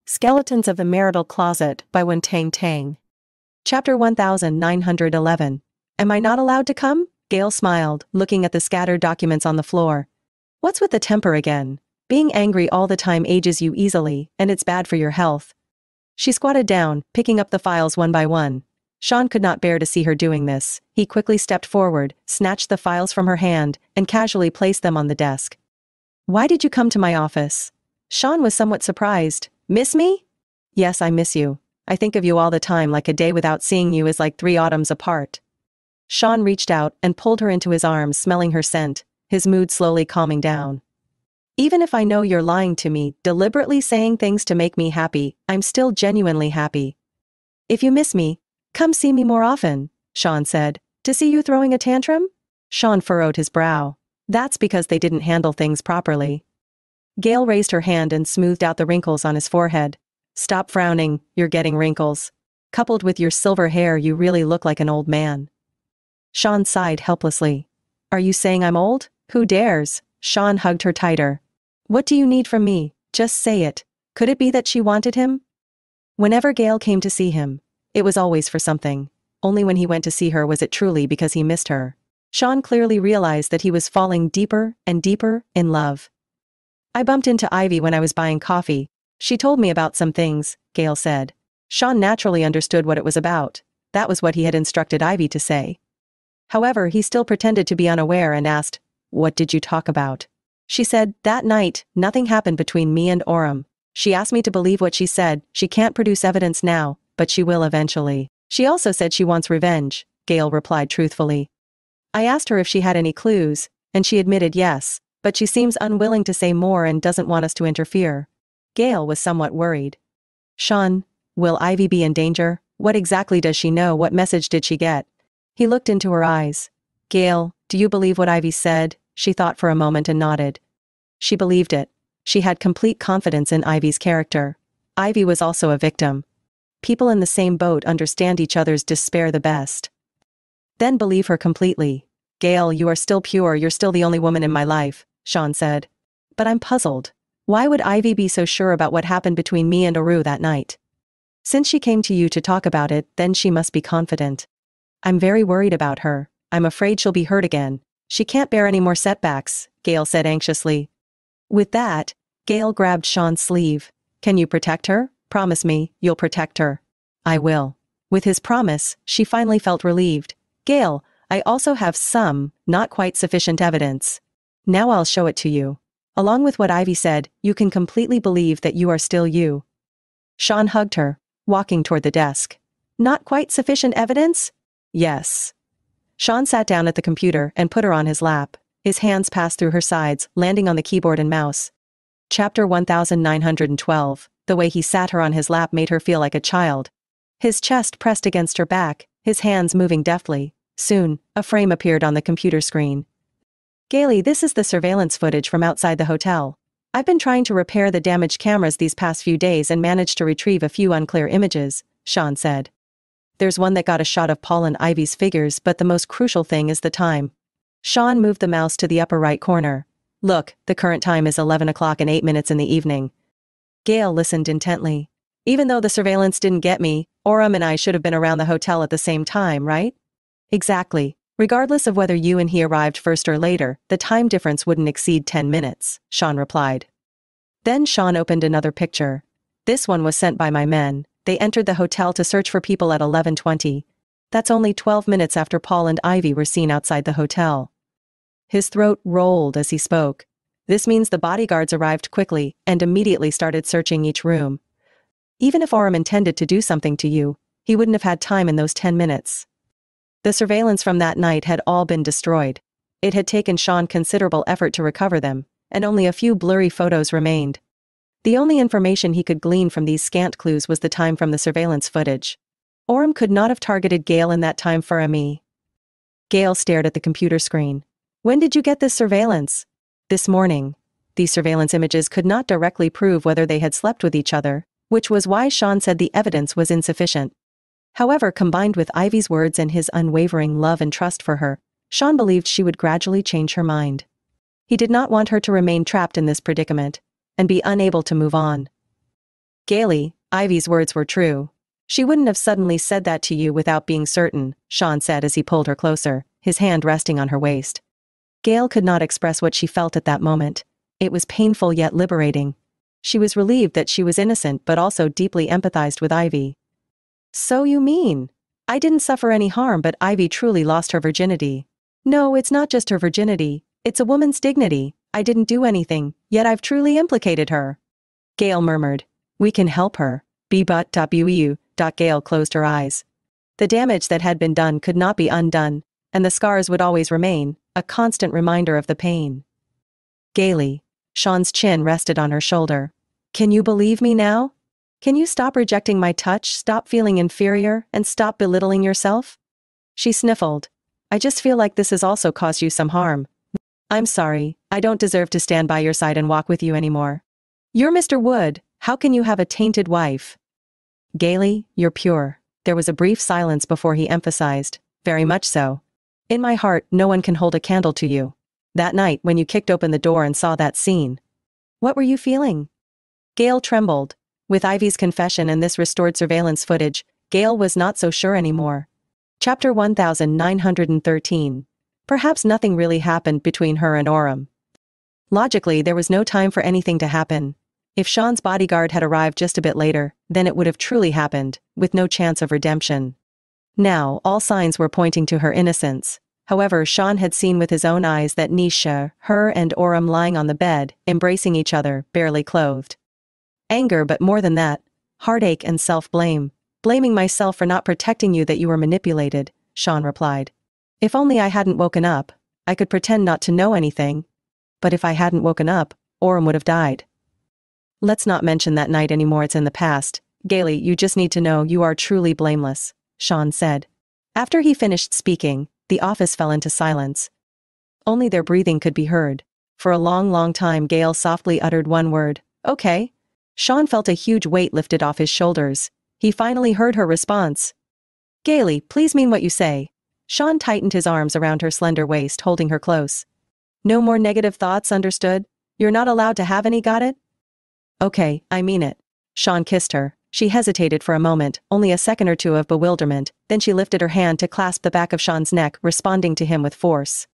Skeletons of the Marital Closet by Tang. Chapter 1911. Am I not allowed to come? Gale smiled, looking at the scattered documents on the floor. What's with the temper again? Being angry all the time ages you easily, and it's bad for your health. She squatted down, picking up the files one by one. Shawn could not bear to see her doing this. He quickly stepped forward, snatched the files from her hand, and casually placed them on the desk. Why did you come to my office? Shawn was somewhat surprised. Miss me? Yes, I miss you. I think of you all the time. Like a day without seeing you is like 3 autumns apart. Shawn reached out and pulled her into his arms, smelling her scent, his mood slowly calming down. Even if I know you're lying to me, deliberately saying things to make me happy, I'm still genuinely happy. If you miss me, come see me more often, Shawn said. To see you throwing a tantrum? Shawn furrowed his brow. That's because they didn't handle things properly. Gale raised her hand and smoothed out the wrinkles on his forehead. Stop frowning, you're getting wrinkles. Coupled with your silver hair, you really look like an old man. Shawn sighed helplessly. Are you saying I'm old? Who dares? Shawn hugged her tighter. What do you need from me? Just say it. Could it be that she wanted him? Whenever Gale came to see him, it was always for something. Only when he went to see her was it truly because he missed her. Shawn clearly realized that he was falling deeper and deeper in love. I bumped into Ivy when I was buying coffee. She told me about some things, Gale said. Shawn naturally understood what it was about. That was what he had instructed Ivy to say. However, he still pretended to be unaware and asked, What did you talk about? She said, that night, nothing happened between me and Orem. She asked me to believe what she said. She can't produce evidence now, but she will eventually. She also said she wants revenge, Gale replied truthfully. I asked her if she had any clues, and she admitted yes, but she seems unwilling to say more and doesn't want us to interfere. Gale was somewhat worried. Shawn, will Ivy be in danger? What exactly does she know? What message did she get? He looked into her eyes. Gale, do you believe what Ivy said? She thought for a moment and nodded. She believed it. She had complete confidence in Ivy's character. Ivy was also a victim. People in the same boat understand each other's despair the best. Then believe her completely. Gale, you are still pure, you're still the only woman in my life, Shawn said. But I'm puzzled. Why would Ivy be so sure about what happened between me and Aru that night? Since she came to you to talk about it, then she must be confident. I'm very worried about her. I'm afraid she'll be hurt again. She can't bear any more setbacks, Gale said anxiously. With that, Gale grabbed Shawn's sleeve. Can you protect her? Promise me, you'll protect her. I will. With his promise, she finally felt relieved. Gale, I also have some, not quite sufficient evidence. Now I'll show it to you. Along with what Ivy said, you can completely believe that you are still you. Shawn hugged her, walking toward the desk. Not quite sufficient evidence? Yes. Shawn sat down at the computer and put her on his lap. His hands passed through her sides, landing on the keyboard and mouse. Chapter 1912. The way he sat her on his lap made her feel like a child. His chest pressed against her back, his hands moving deftly. Soon, a frame appeared on the computer screen. Gale, this is the surveillance footage from outside the hotel. I've been trying to repair the damaged cameras these past few days and managed to retrieve a few unclear images, Shawn said. There's one that got a shot of Paul and Ivy's figures, but the most crucial thing is the time. Shawn moved the mouse to the upper right corner. Look, the current time is 11 o'clock and 8 minutes in the evening. Gale listened intently. Even though the surveillance didn't get me, Orem and I should have been around the hotel at the same time, right? Exactly. Regardless of whether you and he arrived first or later, the time difference wouldn't exceed 10 minutes, Shawn replied. Then Shawn opened another picture. This one was sent by my men. They entered the hotel to search for people at 11:20. That's only 12 minutes after Paul and Ivy were seen outside the hotel. His throat rolled as he spoke. This means the bodyguards arrived quickly and immediately started searching each room. Even if Orem intended to do something to you, he wouldn't have had time in those 10 minutes. The surveillance from that night had all been destroyed. It had taken Shawn considerable effort to recover them, and only a few blurry photos remained. The only information he could glean from these scant clues was the time from the surveillance footage. Orem could not have targeted Gale in that time for me. Gale stared at the computer screen. When did you get this surveillance? This morning. These surveillance images could not directly prove whether they had slept with each other, which was why Shawn said the evidence was insufficient. However, combined with Ivy's words and his unwavering love and trust for her, Shawn believed she would gradually change her mind. He did not want her to remain trapped in this predicament and be unable to move on. Gaily, Ivy's words were true. She wouldn't have suddenly said that to you without being certain, Shawn said as he pulled her closer, his hand resting on her waist. Gale could not express what she felt at that moment. It was painful yet liberating. She was relieved that she was innocent but also deeply empathized with Ivy. So you mean? I didn't suffer any harm but Ivy truly lost her virginity. No, it's not just her virginity, it's a woman's dignity. I didn't do anything, yet I've truly implicated her. Gale murmured. We can help her. Gale closed her eyes. The damage that had been done could not be undone, and the scars would always remain, a constant reminder of the pain. Gaily, Shawn's chin rested on her shoulder. Can you believe me now? Can you stop rejecting my touch, stop feeling inferior, and stop belittling yourself? She sniffled. I just feel like this has also caused you some harm. I'm sorry, I don't deserve to stand by your side and walk with you anymore. You're Mr. Wood, how can you have a tainted wife? Gaily, you're pure. There was a brief silence before he emphasized, very much so. In my heart, no one can hold a candle to you. That night when you kicked open the door and saw that scene. What were you feeling? Gale trembled. With Ivy's confession and this restored surveillance footage, Gale was not so sure anymore. Chapter 1913. Perhaps nothing really happened between her and Orem. Logically, there was no time for anything to happen. If Shawn's bodyguard had arrived just a bit later, then it would have truly happened, with no chance of redemption. Now, all signs were pointing to her innocence. However, Shawn had seen with his own eyes that Nisha, her and Orem lying on the bed, embracing each other, barely clothed. Anger, but more than that, heartache and self-blame. Blaming myself for not protecting you that you were manipulated, Shawn replied. If only I hadn't woken up, I could pretend not to know anything. But if I hadn't woken up, Orem would have died. Let's not mention that night anymore, it's in the past. Gaily, you just need to know you are truly blameless, Shawn said. After he finished speaking, the office fell into silence. Only their breathing could be heard. For a long time Gale softly uttered one word, okay. Shawn felt a huge weight lifted off his shoulders. He finally heard her response. Gaily, please mean what you say. Shawn tightened his arms around her slender waist, holding her close. No more negative thoughts, understood? You're not allowed to have any, got it? Okay, I mean it. Shawn kissed her. She hesitated for a moment, only a second or two of bewilderment, then she lifted her hand to clasp the back of Shawn's neck, responding to him with force.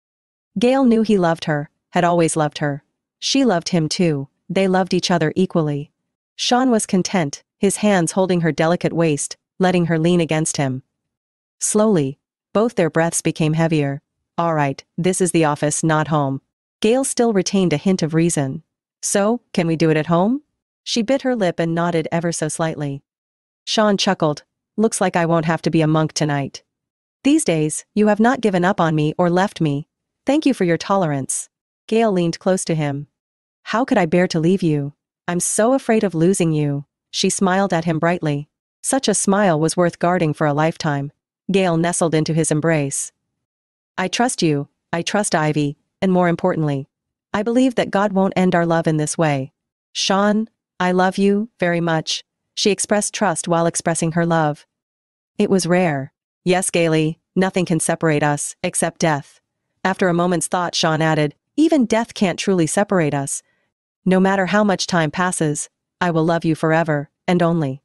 Gale knew he loved her, had always loved her. She loved him too, they loved each other equally. Shawn was content, his hands holding her delicate waist, letting her lean against him. Slowly, both their breaths became heavier. All right, this is the office, not home. Gale still retained a hint of reason. So, can we do it at home? She bit her lip and nodded ever so slightly. Shawn chuckled. Looks like I won't have to be a monk tonight. These days, you have not given up on me or left me. Thank you for your tolerance. Gale leaned close to him. How could I bear to leave you? I'm so afraid of losing you. She smiled at him brightly. Such a smile was worth guarding for a lifetime. Gale nestled into his embrace. I trust you, I trust Ivy, and more importantly, I believe that God won't end our love in this way. Shawn, I love you, very much. She expressed trust while expressing her love. It was rare. Yes, Gaily, nothing can separate us, except death. After a moment's thought, Shawn added, even death can't truly separate us. No matter how much time passes, I will love you forever, and only.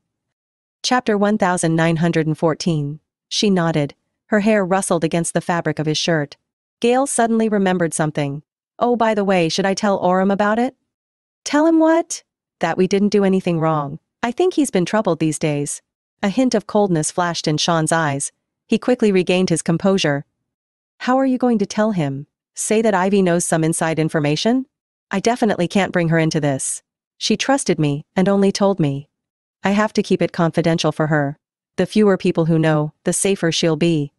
Chapter 1914. She nodded. Her hair rustled against the fabric of his shirt. Gale suddenly remembered something. Oh, by the way, should I tell Orem about it? Tell him what? That we didn't do anything wrong. I think he's been troubled these days. A hint of coldness flashed in Shawn's eyes. He quickly regained his composure. How are you going to tell him? Say that Ivy knows some inside information? I definitely can't bring her into this. She trusted me, and only told me. I have to keep it confidential for her. The fewer people who know, the safer she'll be.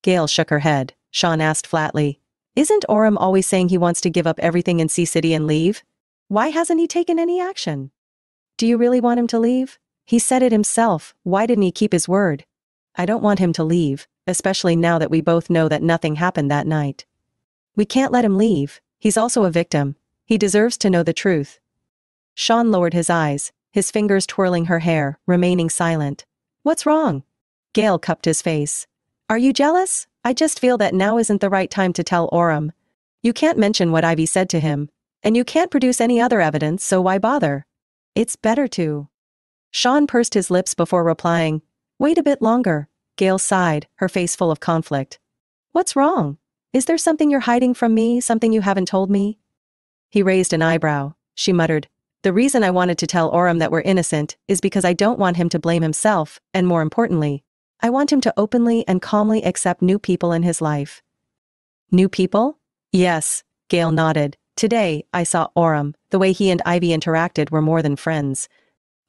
Gale shook her head. Shawn asked flatly. Isn't Orem always saying he wants to give up everything in Sea City and leave? Why hasn't he taken any action? Do you really want him to leave? He said it himself, why didn't he keep his word? I don't want him to leave, especially now that we both know that nothing happened that night. We can't let him leave, he's also a victim. He deserves to know the truth. Shawn lowered his eyes, his fingers twirling her hair, remaining silent. What's wrong? Gale cupped his face. Are you jealous? I just feel that now isn't the right time to tell Orem. You can't mention what Ivy said to him. And you can't produce any other evidence, so why bother? It's better to. Shawn pursed his lips before replying. Wait a bit longer. Gale sighed, her face full of conflict. What's wrong? Is there something you're hiding from me, something you haven't told me? He raised an eyebrow. She muttered. The reason I wanted to tell Orem that we're innocent is because I don't want him to blame himself, and more importantly, I want him to openly and calmly accept new people in his life. New people? Yes, Gale nodded. Today, I saw Orem. The way he and Ivy interacted were more than friends.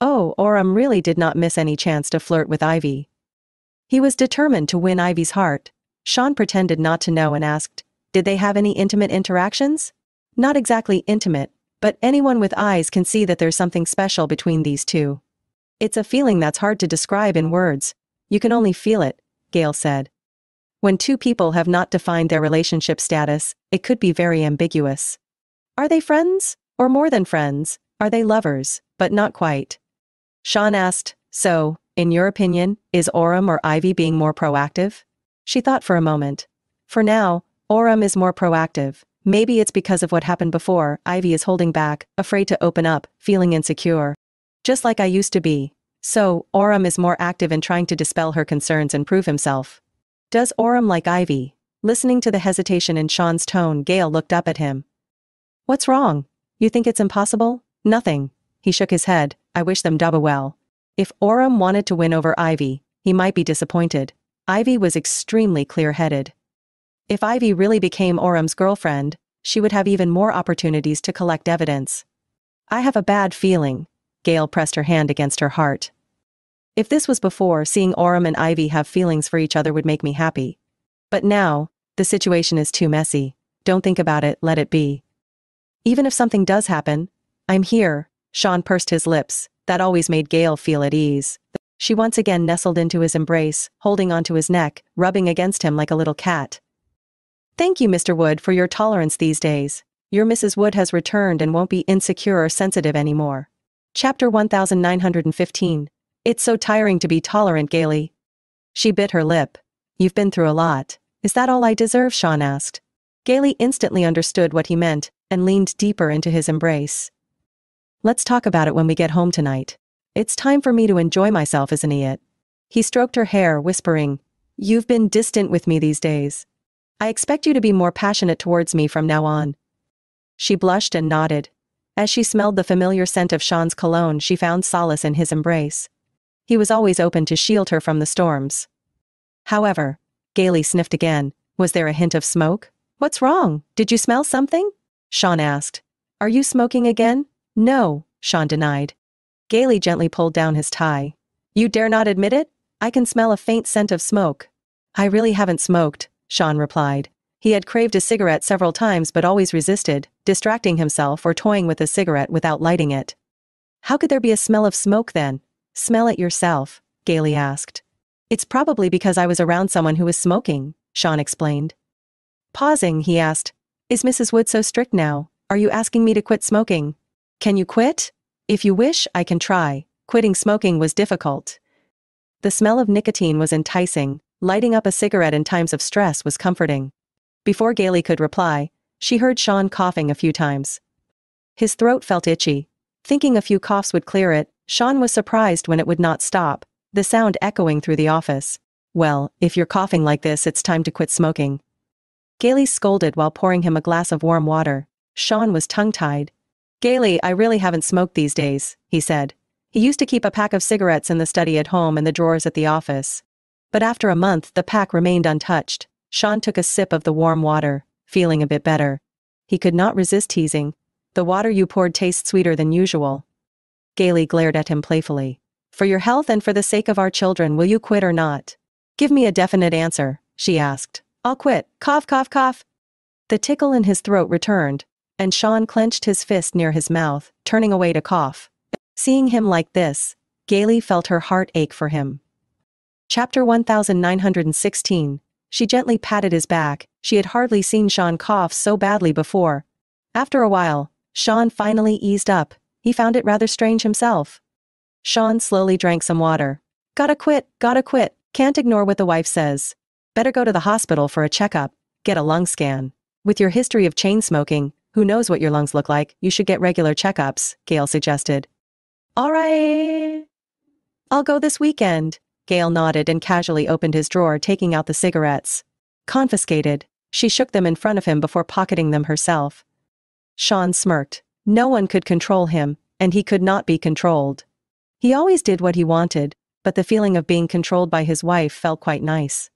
Oh, Orem really did not miss any chance to flirt with Ivy. He was determined to win Ivy's heart. Shawn pretended not to know and asked, did they have any intimate interactions? Not exactly intimate, but anyone with eyes can see that there's something special between these two. It's a feeling that's hard to describe in words. You can only feel it, Gale said. When two people have not defined their relationship status, it could be very ambiguous. Are they friends? Or more than friends? Are they lovers? But not quite. Shawn asked, so, in your opinion, is Orem or Ivy being more proactive? She thought for a moment. For now, Orem is more proactive. Maybe it's because of what happened before. Ivy is holding back, afraid to open up, feeling insecure. Just like I used to be. So, Orem is more active in trying to dispel her concerns and prove himself. Does Orem like Ivy? Listening to the hesitation in Shawn's tone, Gale looked up at him. What's wrong? You think it's impossible? Nothing. He shook his head. I wish them double well. If Orem wanted to win over Ivy, he might be disappointed. Ivy was extremely clear-headed. If Ivy really became Orem's girlfriend, she would have even more opportunities to collect evidence. I have a bad feeling. Gale pressed her hand against her heart. If this was before, seeing Orem and Ivy have feelings for each other would make me happy. But now, the situation is too messy. Don't think about it, let it be. Even if something does happen, I'm here. Shawn pursed his lips. That always made Gale feel at ease. She once again nestled into his embrace, holding onto his neck, rubbing against him like a little cat. Thank you, Mr. Wood, for your tolerance these days. Your Mrs. Wood has returned and won't be insecure or sensitive anymore. Chapter 1915. It's so tiring to be tolerant, Gale. She bit her lip. You've been through a lot. Is that all I deserve? Shawn asked. Gale instantly understood what he meant, and leaned deeper into his embrace. Let's talk about it when we get home tonight. It's time for me to enjoy myself, isn't it? He stroked her hair, whispering, You've been distant with me these days. I expect you to be more passionate towards me from now on. She blushed and nodded. As she smelled the familiar scent of Shawn's cologne, she found solace in his embrace. He was always open to shield her from the storms. However, Gale sniffed again. Was there a hint of smoke? What's wrong? Did you smell something? Shawn asked. Are you smoking again? No, Shawn denied. Gale gently pulled down his tie. You dare not admit it? I can smell a faint scent of smoke. I really haven't smoked, Shawn replied. He had craved a cigarette several times but always resisted, distracting himself or toying with a cigarette without lighting it. How could there be a smell of smoke then? Smell it yourself, Gale asked. It's probably because I was around someone who was smoking, Shawn explained. Pausing, he asked, Is Mrs. Wood so strict now? Are you asking me to quit smoking? Can you quit? If you wish, I can try. Quitting smoking was difficult. The smell of nicotine was enticing. Lighting up a cigarette in times of stress was comforting. Before Gale could reply, she heard Shawn coughing a few times. His throat felt itchy. Thinking a few coughs would clear it, Shawn was surprised when it would not stop, the sound echoing through the office. Well, if you're coughing like this, it's time to quit smoking. Gale scolded while pouring him a glass of warm water. Shawn was tongue-tied. Gale, I really haven't smoked these days, he said. He used to keep a pack of cigarettes in the study at home and the drawers at the office. But after a month, the pack remained untouched. Shawn took a sip of the warm water, feeling a bit better. He could not resist teasing. The water you poured tastes sweeter than usual. Gale glared at him playfully. For your health and for the sake of our children, will you quit or not? Give me a definite answer, she asked. I'll quit. Cough, cough, cough. The tickle in his throat returned, and Shawn clenched his fist near his mouth, turning away to cough. Seeing him like this, Gale felt her heart ache for him. Chapter 1916. She gently patted his back. She had hardly seen Shawn cough so badly before. After a while, Shawn finally eased up. He found it rather strange himself. Shawn slowly drank some water. Gotta quit, can't ignore what the wife says. Better go to the hospital for a checkup, get a lung scan. With your history of chain smoking, who knows what your lungs look like, you should get regular checkups, Gale suggested. All right. I'll go this weekend. Gale nodded and casually opened his drawer, taking out the cigarettes. Confiscated, she shook them in front of him before pocketing them herself. Shawn smirked. No one could control him, and he could not be controlled. He always did what he wanted, but the feeling of being controlled by his wife felt quite nice.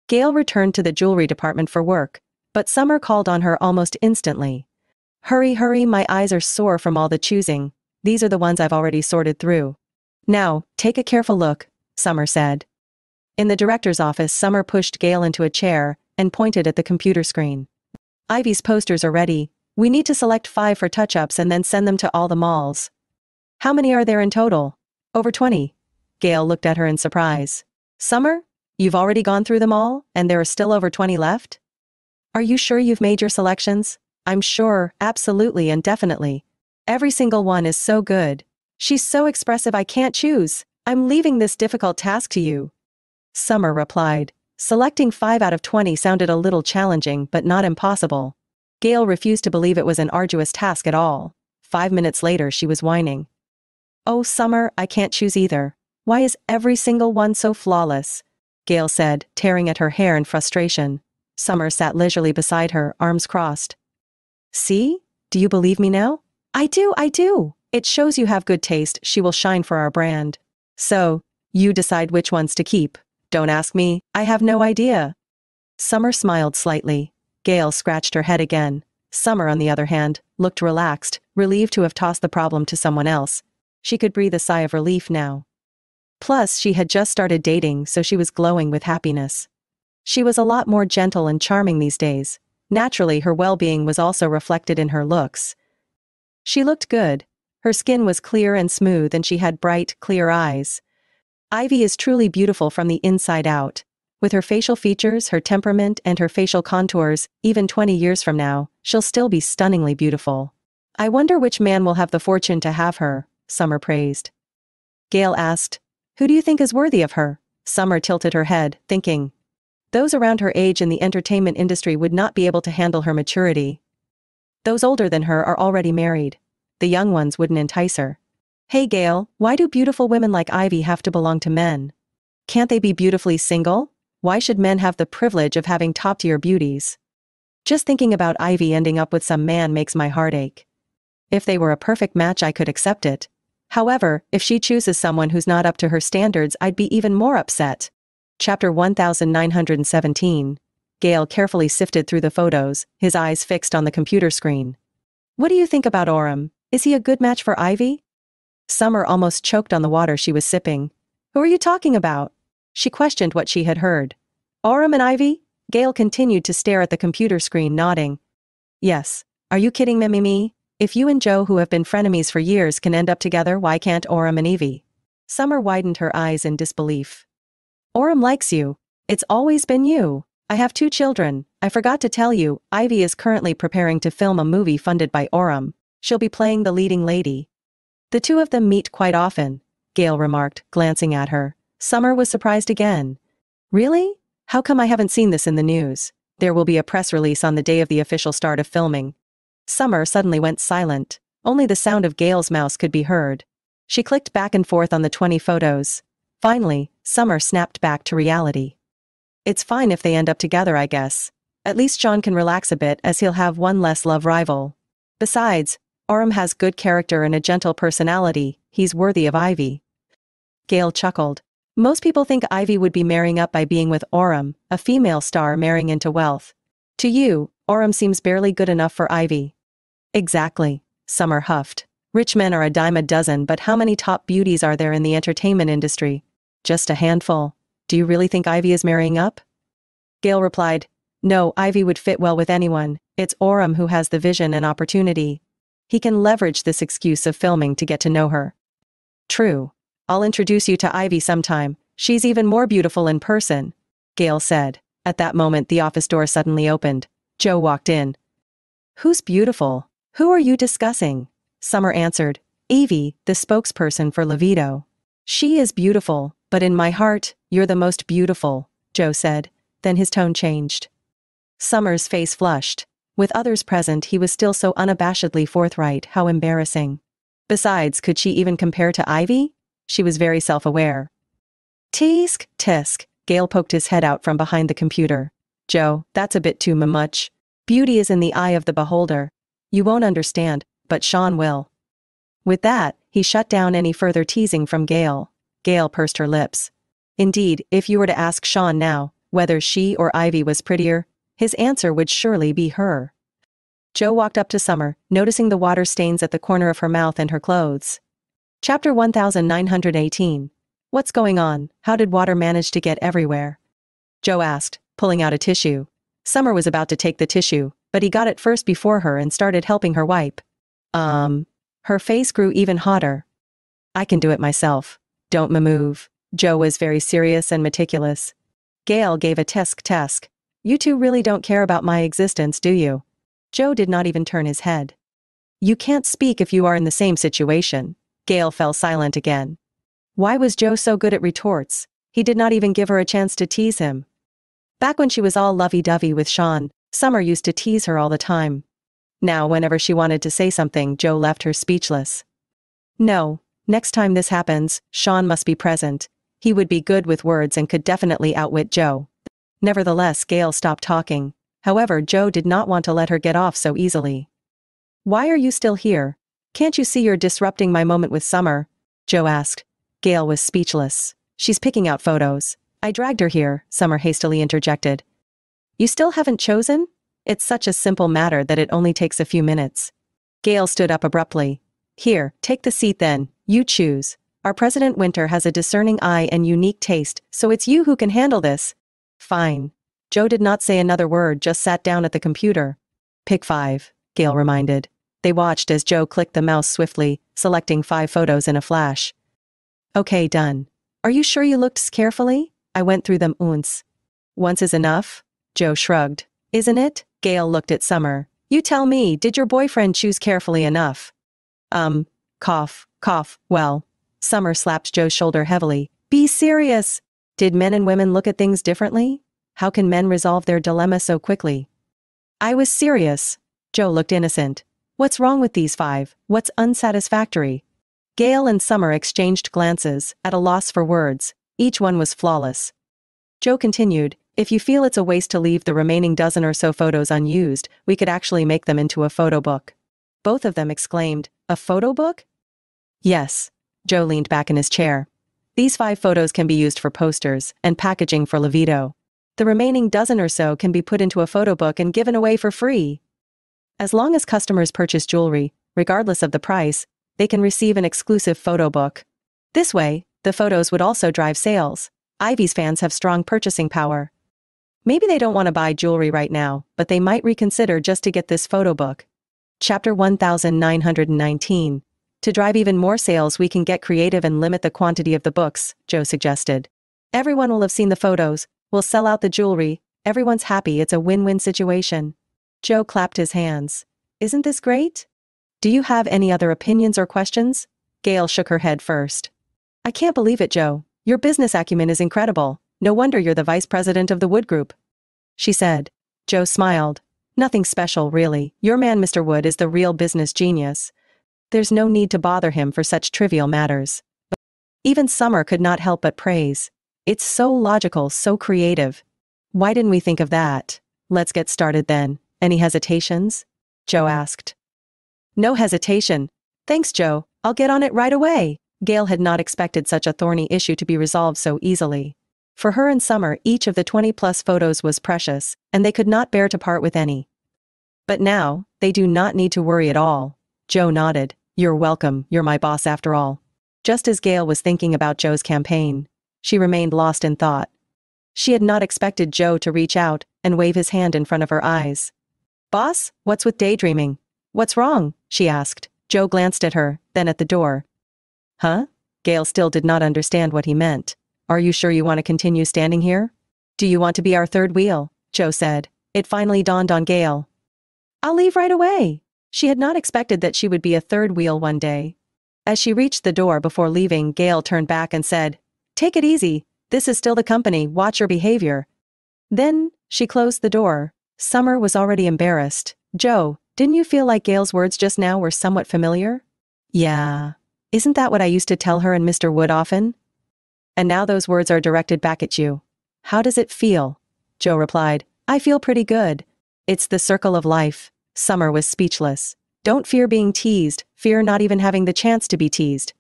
Gale returned to the jewelry department for work, but Summer called on her almost instantly. Hurry, hurry, my eyes are sore from all the choosing. These are the ones I've already sorted through. Now, take a careful look, Summer said. In the director's office, Summer pushed Gale into a chair and pointed at the computer screen. Ivy's posters are ready. We need to select 5 for touch-ups and then send them to all the malls. How many are there in total? Over 20. Gale looked at her in surprise. Summer? You've already gone through them all, and there are still over 20 left? Are you sure you've made your selections? I'm sure, absolutely and definitely. Every single one is so good. She's so expressive I can't choose. I'm leaving this difficult task to you. Summer replied. Selecting 5 out of 20 sounded a little challenging but not impossible. Gale refused to believe it was an arduous task at all. 5 minutes later she was whining. Oh Summer, I can't choose either. Why is every single one so flawless? Gale said, tearing at her hair in frustration. Summer sat leisurely beside her, arms crossed. See? Do you believe me now? I do. It shows you have good taste. She will shine for our brand. So, you decide which ones to keep. Don't ask me, I have no idea. Summer smiled slightly. Gale scratched her head again. Summer, on the other hand, looked relaxed, relieved to have tossed the problem to someone else. She could breathe a sigh of relief now. Plus, she had just started dating, so she was glowing with happiness. She was a lot more gentle and charming these days. Naturally, her well-being was also reflected in her looks. She looked good. Her skin was clear and smooth and she had bright, clear eyes. Ivy is truly beautiful from the inside out. With her facial features, her temperament, and her facial contours, even 20 years from now, she'll still be stunningly beautiful. I wonder which man will have the fortune to have her, Summer praised. Gale asked, who do you think is worthy of her? Summer tilted her head, thinking. Those around her age in the entertainment industry would not be able to handle her maturity. Those older than her are already married. The young ones wouldn't entice her. Hey Gale, why do beautiful women like Ivy have to belong to men? Can't they be beautifully single? Why should men have the privilege of having top-tier beauties? Just thinking about Ivy ending up with some man makes my heart ache. If they were a perfect match I could accept it. However, if she chooses someone who's not up to her standards I'd be even more upset. Chapter 1917. Gale carefully sifted through the photos, his eyes fixed on the computer screen. What do you think about Orem? Is he a good match for Ivy? Summer almost choked on the water she was sipping. Who are you talking about? She questioned what she had heard. Orem and Ivy? Gale continued to stare at the computer screen, nodding. Yes. Are you kidding me? If you and Joe, who have been frenemies for years, can end up together, why can't Orem and Ivy? Summer widened her eyes in disbelief. Orem likes you. It's always been you. I have 2 children. I forgot to tell you, Ivy is currently preparing to film a movie funded by Orem. She'll be playing the leading lady. The 2 of them meet quite often, Gale remarked, glancing at her. Summer was surprised again. Really? How come I haven't seen this in the news? There will be a press release on the day of the official start of filming. Summer suddenly went silent. Only the sound of Gale's mouse could be heard. She clicked back and forth on the 20 photos. Finally, Summer snapped back to reality. It's fine if they end up together, I guess. At least John can relax a bit as he'll have one less love rival. Besides, Orem has good character and a gentle personality. He's worthy of Ivy. Gale chuckled. Most people think Ivy would be marrying up by being with Orem, a female star marrying into wealth. To you, Orem seems barely good enough for Ivy. Exactly, Summer huffed. Rich men are a dime a dozen, but how many top beauties are there in the entertainment industry? Just a handful. Do you really think Ivy is marrying up? Gale replied, no, Ivy would fit well with anyone. It's Orem who has the vision and opportunity. He can leverage this excuse of filming to get to know her. True. I'll introduce you to Ivy sometime. She's even more beautiful in person, Gale said. At that moment the office door suddenly opened. Joe walked in. Who's beautiful? Who are you discussing? Summer answered. Ivy, the spokesperson for Levito. She is beautiful, but in my heart, you're the most beautiful, Joe said. Then his tone changed. Summer's face flushed. With others present he was still so unabashedly forthright, how embarrassing. Besides, could she even compare to Ivy? she was very self-aware. Tisk, tisk, Gale poked his head out from behind the computer. Joe, that's a bit too much. Beauty is in the eye of the beholder. You won't understand, but Shawn will. With that, he shut down any further teasing from Gale. Gale pursed her lips. Indeed, if you were to ask Shawn now, whether she or Ivy was prettier, his answer would surely be her. Joe walked up to Summer, noticing the water stains at the corner of her mouth and her clothes. Chapter 1918. What's going on? How did water manage to get everywhere? Joe asked, pulling out a tissue. Summer was about to take the tissue, but he got it first before her and started helping her wipe. Her face grew even hotter. I can do it myself. Don't move. Joe was very serious and meticulous. Gale gave a tisk. You two really don't care about my existence, do you? Joe did not even turn his head. You can't speak if you are in the same situation. Gale fell silent again. Why was Joe so good at retorts? He did not even give her a chance to tease him. Back when she was all lovey-dovey with Shawn, Summer used to tease her all the time. Now, whenever she wanted to say something, Joe left her speechless. No, next time this happens, Shawn must be present. He would be good with words and could definitely outwit Joe. Nevertheless, Gale stopped talking. However, Joe did not want to let her get off so easily. Why are you still here? Can't you see you're disrupting my moment with Summer? Joe asked. Gale was speechless. She's picking out photos. I dragged her here, Summer hastily interjected. You still haven't chosen? It's such a simple matter that it only takes a few minutes. Gale stood up abruptly. Here, take the seat then, you choose. Our President Winter has a discerning eye and unique taste, so it's you who can handle this. Fine. Joe did not say another word, just sat down at the computer. Pick 5, Gale reminded. They watched as Joe clicked the mouse swiftly, selecting 5 photos in a flash. Okay, done. Are you sure you looked carefully? I went through them once. Once is enough? Joe shrugged. Isn't it? Gale looked at Summer. You tell me, did your boyfriend choose carefully enough? Cough. Well. Summer slapped Joe's shoulder heavily. Be serious. Did men and women look at things differently? How can men resolve their dilemma so quickly? I was serious. Joe looked innocent. What's wrong with these 5? What's unsatisfactory? Gale and Summer exchanged glances, at a loss for words. Each one was flawless. Joe continued, if you feel it's a waste to leave the remaining dozen or so photos unused, we could actually make them into a photo book. Both of them exclaimed, a photo book? Yes. Joe leaned back in his chair. These 5 photos can be used for posters and packaging for Levito. The remaining dozen or so can be put into a photo book and given away for free. As long as customers purchase jewelry, regardless of the price, they can receive an exclusive photo book. This way, the photos would also drive sales. Ivy's fans have strong purchasing power. Maybe they don't want to buy jewelry right now, but they might reconsider just to get this photo book. Chapter 1919. To drive even more sales, we can get creative and limit the quantity of the books, Joe suggested. Everyone will have seen the photos, we'll sell out the jewelry, everyone's happy, it's a win-win situation. Joe clapped his hands. Isn't this great? Do you have any other opinions or questions? Gale shook her head first. I can't believe it, Joe. Your business acumen is incredible. No wonder you're the vice president of the Wood Group. She said. Joe smiled. Nothing special, really. Your man, Mr. Wood, is the real business genius. There's no need to bother him for such trivial matters. Even Summer could not help but praise. It's so logical, so creative. Why didn't we think of that? Let's get started then. Any hesitations? Joe asked. No hesitation. Thanks, Joe. I'll get on it right away. Gale had not expected such a thorny issue to be resolved so easily. For her and Summer, each of the 20-plus photos was precious, and they could not bear to part with any. But now, they do not need to worry at all. Joe nodded. You're welcome, you're my boss after all. Just as Gale was thinking about Joe's campaign, she remained lost in thought. She had not expected Joe to reach out and wave his hand in front of her eyes. Boss, what's with daydreaming? What's wrong? She asked. Joe glanced at her, then at the door. Huh? Gale still did not understand what he meant. Are you sure you want to continue standing here? Do you want to be our third wheel? Joe said. It finally dawned on Gale. I'll leave right away. She had not expected that she would be a third wheel one day. As she reached the door before leaving, Gale turned back and said, Take it easy. This is still the company, watch your behavior. Then, she closed the door. Summer was already embarrassed. Joe, didn't you feel like Gale's words just now were somewhat familiar? Yeah. Isn't that what I used to tell her and Mr. Wood often? And now those words are directed back at you. How does it feel? Joe replied, I feel pretty good. It's the circle of life. Summer was speechless. Don't fear being teased, fear not even having the chance to be teased.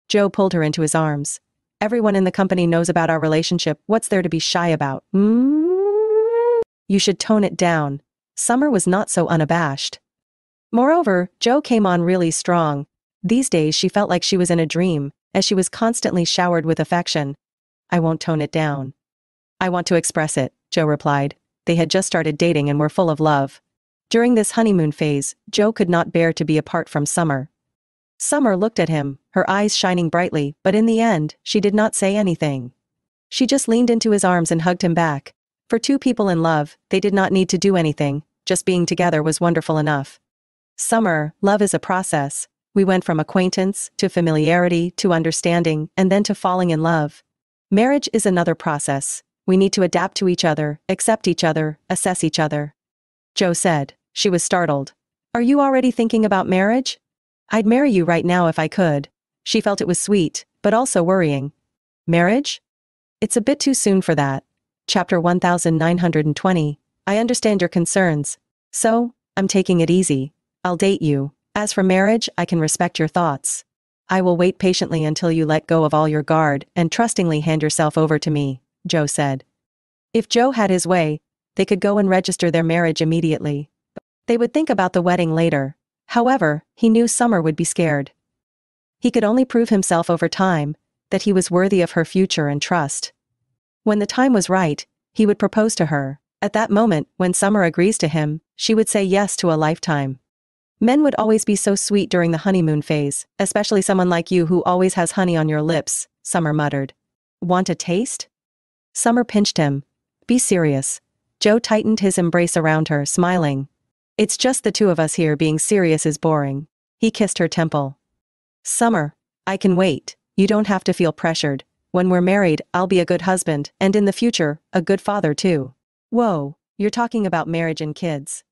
Joe pulled her into his arms. Everyone in the company knows about our relationship, what's there to be shy about? You should tone it down. Summer was not so unabashed. Moreover, Joe came on really strong. These days she felt like she was in a dream, as she was constantly showered with affection. I won't tone it down. I want to express it, Joe replied. They had just started dating and were full of love. During this honeymoon phase, Joe could not bear to be apart from Summer. Summer looked at him, her eyes shining brightly, but in the end, she did not say anything. She just leaned into his arms and hugged him back. For two people in love, they did not need to do anything, just being together was wonderful enough. Summer, love is a process. We went from acquaintance, to familiarity, to understanding, and then to falling in love. Marriage is another process. We need to adapt to each other, accept each other, assess each other. Joe said. She was startled. Are you already thinking about marriage? I'd marry you right now if I could. She felt it was sweet, but also worrying. Marriage? It's a bit too soon for that. Chapter 1920. I understand your concerns. So, I'm taking it easy. I'll date you. As for marriage, I can respect your thoughts. I will wait patiently until you let go of all your guard and trustingly hand yourself over to me, Joe said. If Joe had his way, they could go and register their marriage immediately. They would think about the wedding later. However, he knew Summer would be scared. He could only prove himself over time, that he was worthy of her future and trust. When the time was right, he would propose to her. At that moment, when Summer agrees to him, she would say yes to a lifetime. Men would always be so sweet during the honeymoon phase, especially someone like you who always has honey on your lips, Summer muttered. Want a taste? Summer pinched him. Be serious. Joe tightened his embrace around her, smiling. It's just the two of us here, being serious is boring. He kissed her temple. Summer, I can wait. You don't have to feel pressured. When we're married, I'll be a good husband, and in the future, a good father too. Whoa, you're talking about marriage and kids.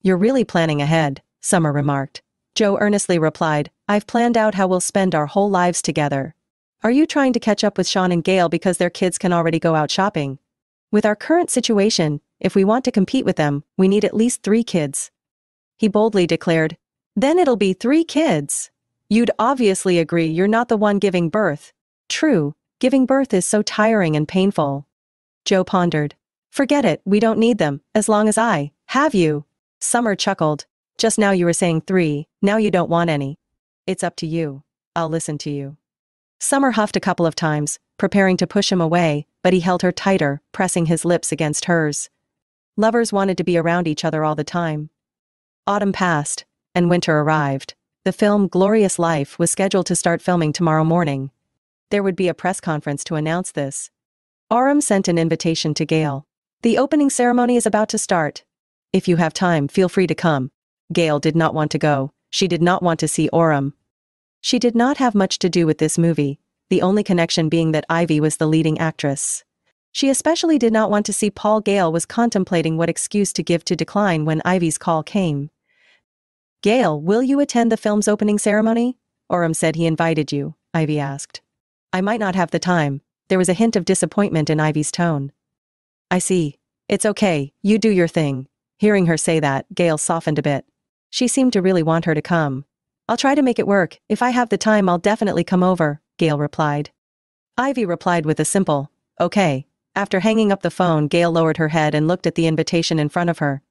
You're really planning ahead, Summer remarked. Joe earnestly replied, I've planned out how we'll spend our whole lives together. Are you trying to catch up with Shawn and Gale because their kids can already go out shopping? With our current situation, if we want to compete with them, we need at least 3 kids. He boldly declared, Then it'll be 3 kids. You'd obviously agree you're not the one giving birth. True, giving birth is so tiring and painful. Joe pondered. Forget it, we don't need them, as long as I have you. Summer chuckled. Just now you were saying 3, now you don't want any. It's up to you. I'll listen to you. Summer huffed a couple of times, preparing to push him away, but he held her tighter, pressing his lips against hers. Lovers wanted to be around each other all the time. Autumn passed, and winter arrived. The film Glorious Life was scheduled to start filming tomorrow morning. There would be a press conference to announce this. Aurum sent an invitation to Gale. The opening ceremony is about to start. If you have time, feel free to come. Gale did not want to go. She did not want to see Aurum. She did not have much to do with this movie, the only connection being that Ivy was the leading actress. She especially did not want to see Paul. Gale was contemplating what excuse to give to decline when Ivy's call came. Gale, will you attend the film's opening ceremony? Aurum said he invited you, Ivy asked. I might not have the time. There was a hint of disappointment in Ivy's tone. I see. It's okay, you do your thing. Hearing her say that, Gale softened a bit. She seemed to really want her to come. I'll try to make it work. If I have the time, I'll definitely come over, Gale replied. Ivy replied with a simple, okay. After hanging up the phone, Gale lowered her head and looked at the invitation in front of her.